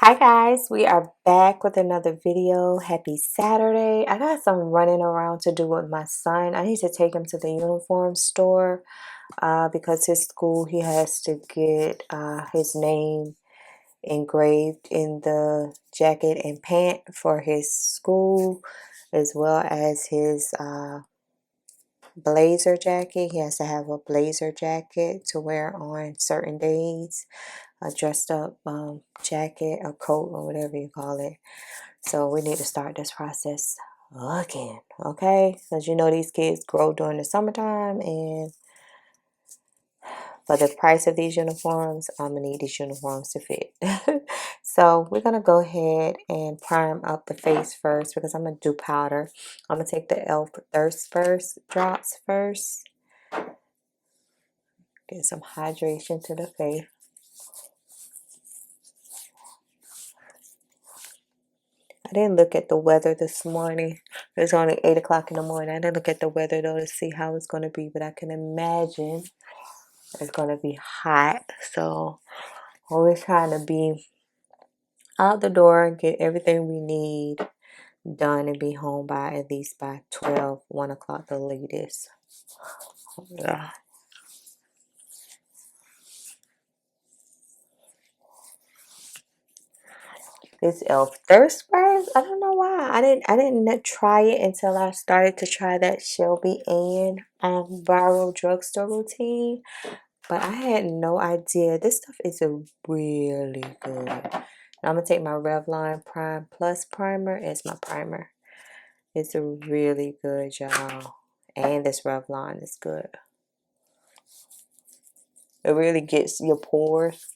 Hi guys, we are back with another video. Happy Saturday. I got some running around to do with my son. I need to take him to the uniform store because his school, he has to get his name engraved in the jacket and pant for his school, as well as his blazer jacket. He has to have a blazer jacket to wear on certain days. A dressed up jacket or coat or whatever you call it. So we need to start this process again, okay? Because you know these kids grow during the summertime, and for the price of these uniforms, I'm gonna need these uniforms to fit. So we're gonna go ahead and prime up the face first because I'm gonna do powder. I'm gonna take the e.l.f. Thirst First drops first. Get some hydration to the face. I didn't look at the weather this morning. It's only 8 o'clock in the morning. I didn't look at the weather though to see how it's going to be, but I can imagine it's going to be hot. So always trying to be out the door, get everything we need done, and be home by at least by 12, 1 o'clock the latest. Yeah. This e.l.f. Thirst First, I don't know why. I didn't try it until I started to try that Shelby Ann viral drugstore routine. But I had no idea. This stuff is really good. Now I'm going to take my Revlon Prime Plus Primer as my primer. It's really good, y'all. And this Revlon is good. It really gets your pores.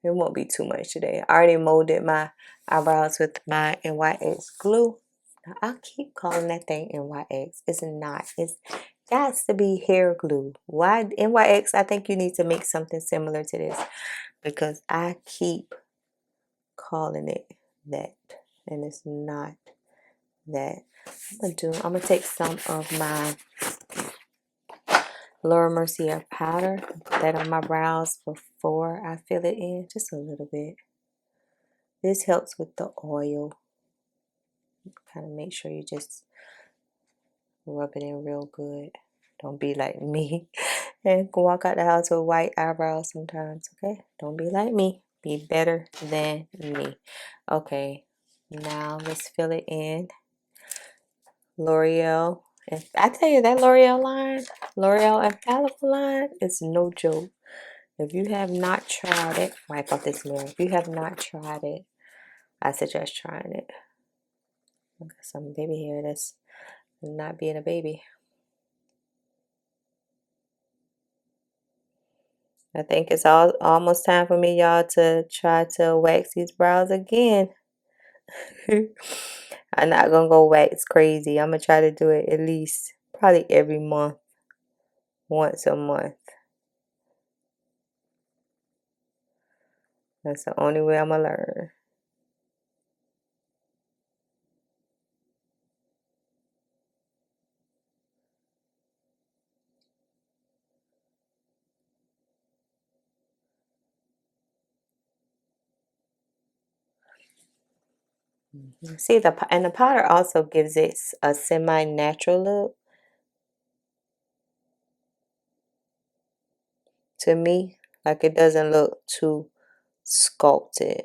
It won't be too much today. I already molded my eyebrows with my NYX glue. Now, I keep calling that thing NYX. It's not. It's got to be hair glue. Why NYX? I think you need to make something similar to this because I keep calling it that, and it's not that. I'm gonna take some of my MERCIER powder, put that on my brows before I fill it in, just a little bit. This helps with the oil. Kind of make sure you just rub it in real good. Don't be like me and walk out the house with white eyebrows sometimes, okay? Don't be like me. Be better than me. Okay, now let's fill it in. L'Oreal. If I tell you that L'Oreal Infallible line is no joke. If you have not tried it, wipe off this mirror. If you have not tried it, I suggest trying it. I got some baby hair that's not being a baby. I think it's almost time for me, y'all, to try to wax these brows again. I'm not gonna go wax crazy. I'm gonna try to do it at least probably every month, once a month. That's the only way I'm gonna learn. See, the powder also gives it a semi-natural look to me. Like it doesn't look too sculpted.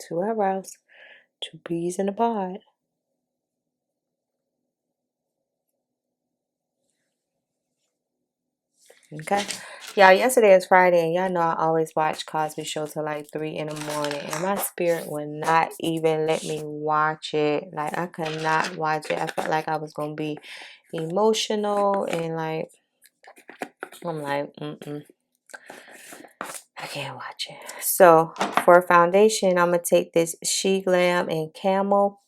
2 eyebrows, 2 peas in a pod. Okay. Y'all, yesterday is Friday, and y'all know I always watch Cosby Show till like 3 in the morning, and my spirit would not even let me watch it. Like, I could not watch it. I felt like I was going to be emotional and like I'm like, I can't watch it. So for foundation, I'm gonna take this GLAM and Camel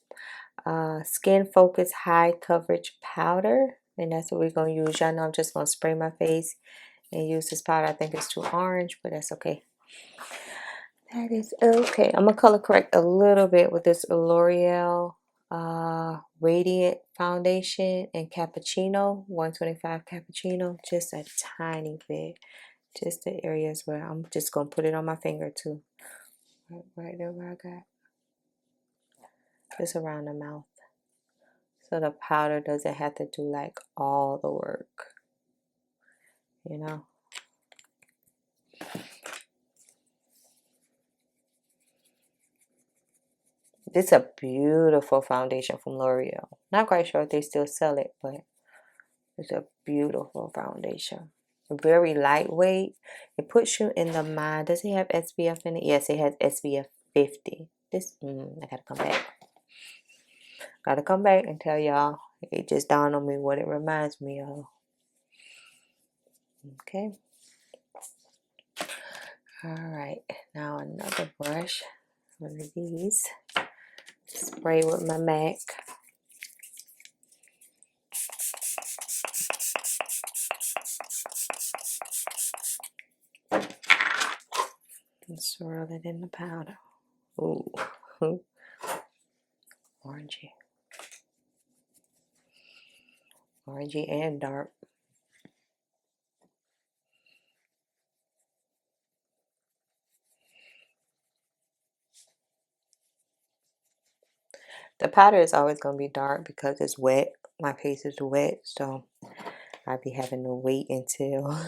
Skin Focus High Coverage Powder, and that's what we're gonna use. Y'all know I'm just gonna spray my face and use this powder. I think it's too orange, but that's okay. That is okay. I'm gonna color correct a little bit with this L'Oreal Radiant Foundation and Cappuccino 125 Cappuccino, just a tiny bit, just the areas where I'm just gonna put it on my finger too, right there where I got, just around the mouth, so the powder doesn't have to do like all the work, you know. This is a beautiful foundation from L'Oreal. Not quite sure if they still sell it, but it's a beautiful foundation. Very lightweight. It puts you in the mind. Does it have SPF in it? Yes, it has SPF 50. This, I gotta come back. Gotta come back and tell y'all. It just dawned on me what it reminds me of. Okay. Alright, now another brush. One of these. Spray with my MAC. And swirl it in the powder. Ooh. Orangey. Orangey and dark. The powder is always going to be dark because it's wet. My face is wet, so I'll be having to wait until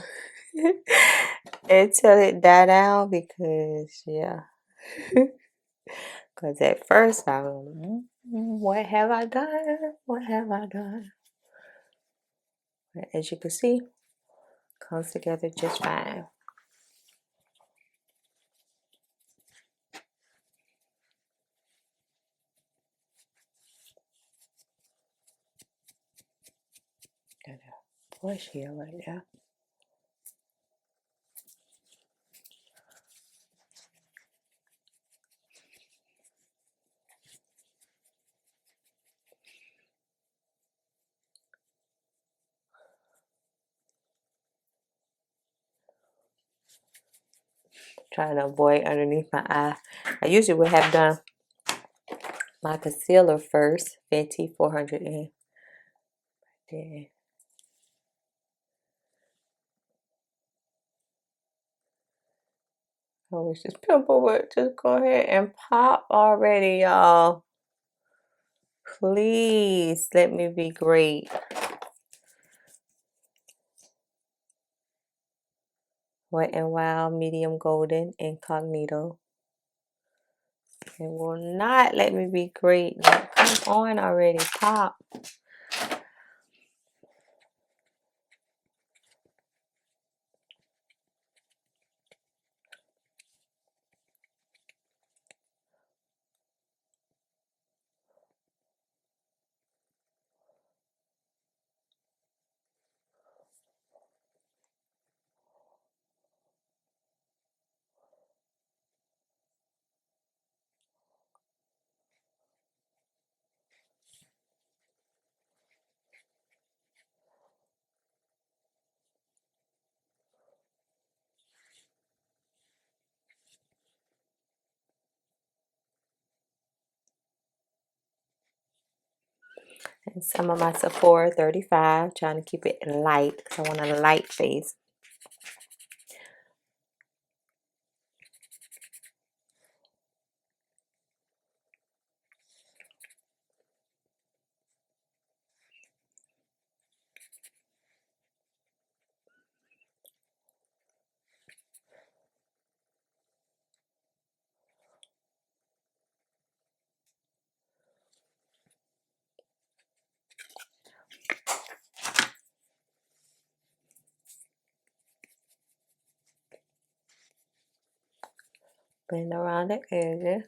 until it die down, because yeah. Because at first I was, what have I done? What have I done? But as you can see, comes together just fine. Got a blush here right now. Trying to avoid underneath my eye. I usually would have done my concealer first, Fenty 400 in. Then I wish this pimple would just go ahead and pop already, y'all. Please let me be great. Wet n Wild Medium Golden Incognito. It will not let me be great. Like, come on already, pop. And some of my Sephora 35, trying to keep it light because I want a light face. Blend around the edges.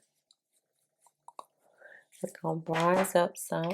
It's gonna bronze up some.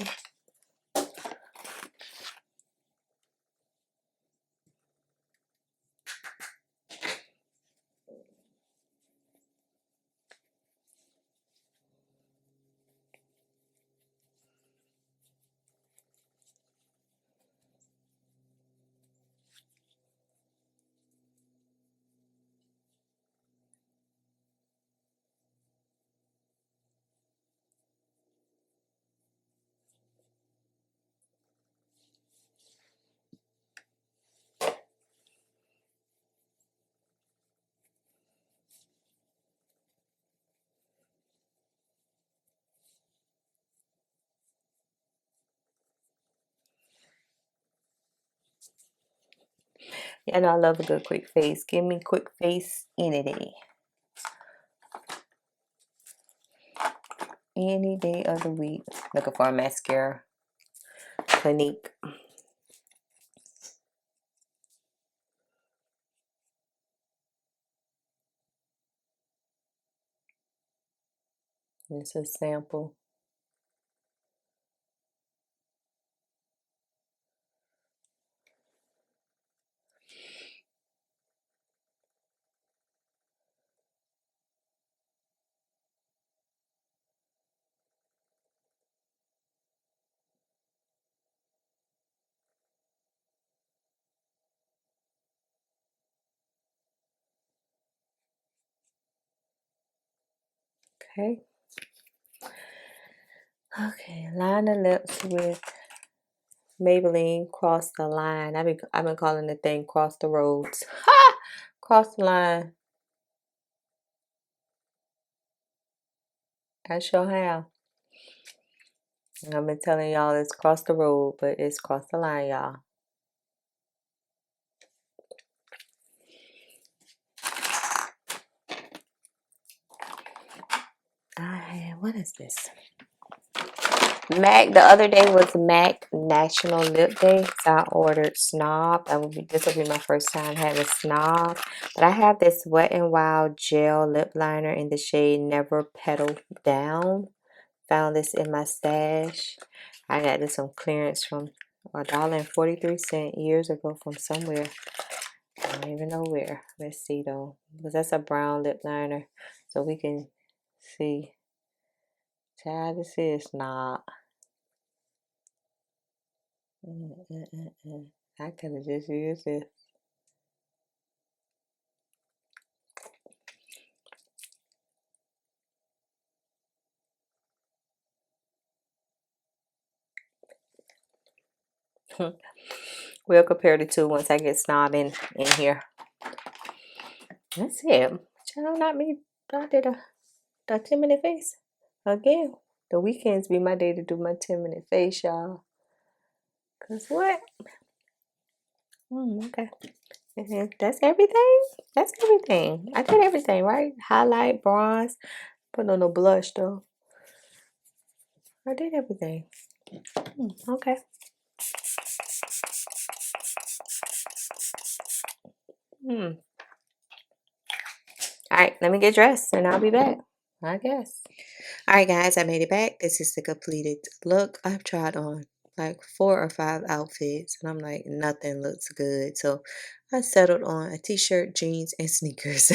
Yeah, I know I love a good quick face. Give me quick face any day. Any day of the week. Looking for a mascara. Clinique. This is a sample. Okay. Okay, line the lips with Maybelline Cross the Line. I've been calling the thing Cross the Roads. Ha! Cross the line. I sure have. I've been telling y'all it's cross the road, but it's cross the line, y'all. What is this? MAC, the other day was MAC National Lip Day, so I ordered Snob. This will be my first time having Snob. But I have this Wet n Wild Gel Lip Liner in the shade Never Petal Down. Found this in my stash. I got this on clearance from $1.43 years ago from somewhere. I don't even know where. Let's see though, because that's a brown lip liner, so we can see. Child, this is not. I could have just used this. We'll compare the two once I get Snob in here. That's it. Child, not me. I did a 10-minute face. Again, the weekends be my day to do my 10-minute face, y'all. Cause what? Okay. That's everything? That's everything. I did everything, right? Highlight, bronze. Put on no blush, though. I did everything. Okay. Alright, let me get dressed and I'll be back, I guess. Alright, guys, I made it back. This is the completed look. I've tried on like 4 or 5 outfits and I'm like, nothing looks good. So I settled on a t-shirt, jeans, and sneakers.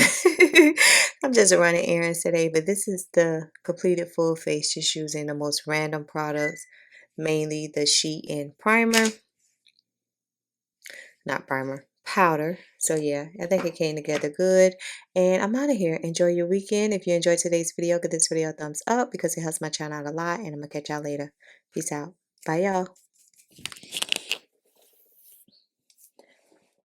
I'm just running errands today, but this is the completed full face, just using the most random products, mainly the sheet and primer. Not primer, powder. So yeah, I think it came together good. And I'm out of here. Enjoy your weekend. If you enjoyed today's video, give this video a thumbs up because it helps my channel out a lot. And I'm going to catch y'all later. Peace out. Bye, y'all.